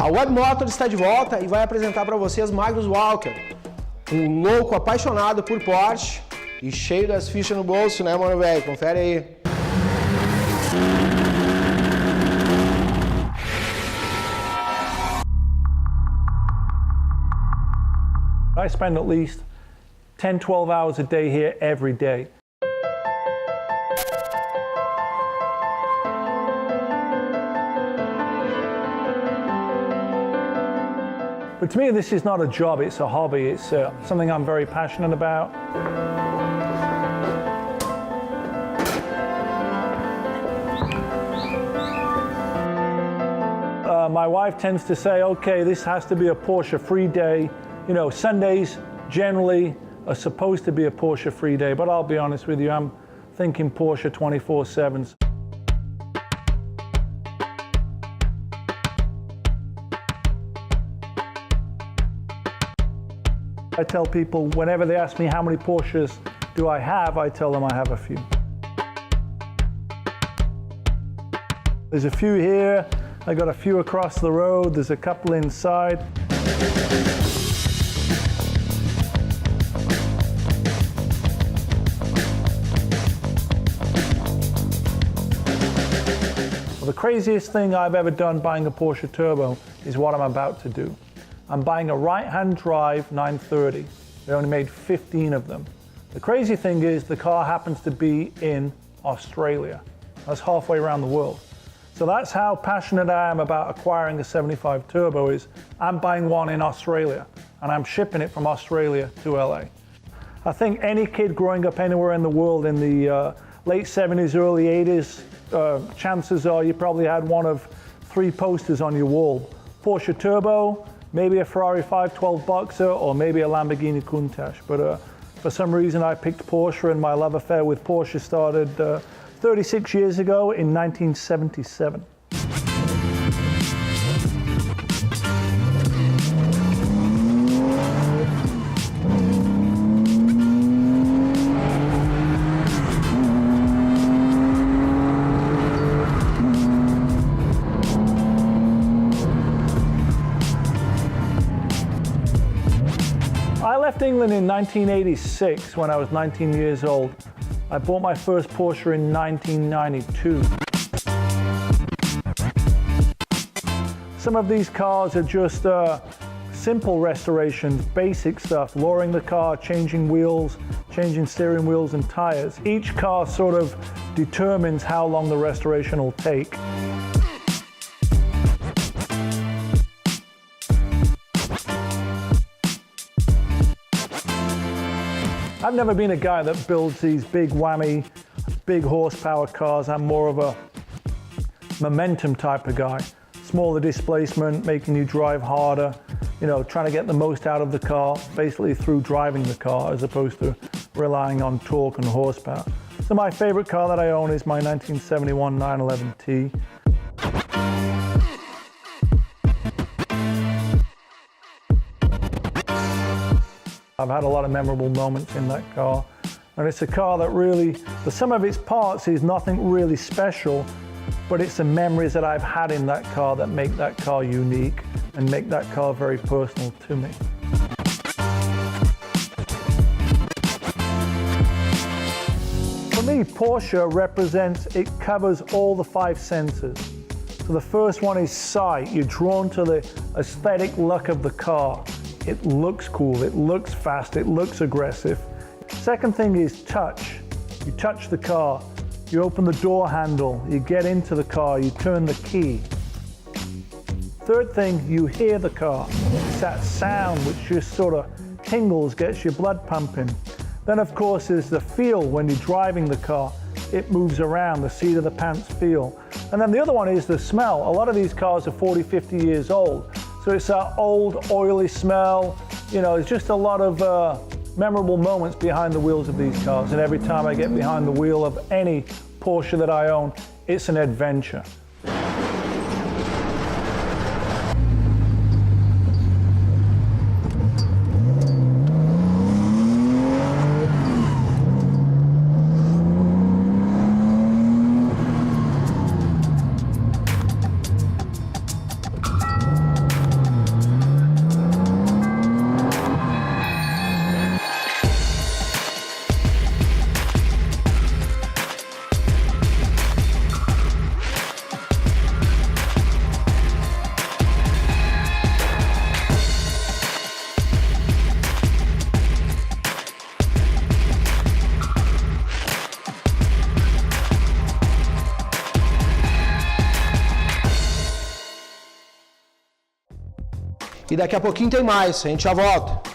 A Web Motor está de volta e vai apresentar para vocês Magnus Walker, um louco apaixonado por Porsche e cheio das fichas no bolso, né, mano, velho? Confere aí. I spend at least 10, 12 hours a day here every day. But to me, this is not a job, it's a hobby. It's something I'm very passionate about. My wife tends to say, okay, this has to be a Porsche-free day. You know, Sundays generally are supposed to be a Porsche-free day, but I'll be honest with you, I'm thinking Porsche 24/7. I tell people, whenever they ask me how many Porsches do I have, I tell them I have a few. There's a few here, I got a few across the road, there's a couple inside. Well, the craziest thing I've ever done buying a Porsche Turbo is what I'm about to do. I'm buying a right-hand drive 930. They only made 15 of them. The crazy thing is the car happens to be in Australia. That's halfway around the world. So that's how passionate I am about acquiring a 75 Turbo is I'm buying one in Australia and I'm shipping it from Australia to LA. I think any kid growing up anywhere in the world in the late 70s, early 80s, chances are you probably had one of three posters on your wall. Porsche Turbo, maybe a Ferrari 512 Boxer, or maybe a Lamborghini Countach. But for some reason I picked Porsche, and my love affair with Porsche started 36 years ago in 1977. I left England in 1986 when I was 19 years old. I bought my first Porsche in 1992. Some of these cars are just simple restorations, basic stuff, lowering the car, changing wheels, changing steering wheels and tires. Each car sort of determines how long the restoration will take. I've never been a guy that builds these big whammy, big horsepower cars. I'm more of a momentum type of guy. Smaller displacement, making you drive harder, you know, trying to get the most out of the car, basically through driving the car as opposed to relying on torque and horsepower. So my favorite car that I own is my 1971 911T. I've had a lot of memorable moments in that car, and it's a car that really, the sum of its parts is nothing really special, but it's the memories that I've had in that car that make that car unique and make that car very personal to me. For me, Porsche represents, it covers all the five senses. So the first one is sight. You're drawn to the aesthetic look of the car. It looks cool, it looks fast, it looks aggressive. Second thing is touch. You touch the car, you open the door handle, you get into the car, you turn the key. Third thing, you hear the car. It's that sound which just sort of tingles, gets your blood pumping. Then of course there's the feel when you're driving the car. It moves around, the seat of the pants feel. And then the other one is the smell. A lot of these cars are 40, 50 years old. So it's that old, oily smell. You know, it's just a lot of memorable moments behind the wheels of these cars. And every time I get behind the wheel of any Porsche that I own, it's an adventure. E daqui a pouquinho tem mais, a gente já volta.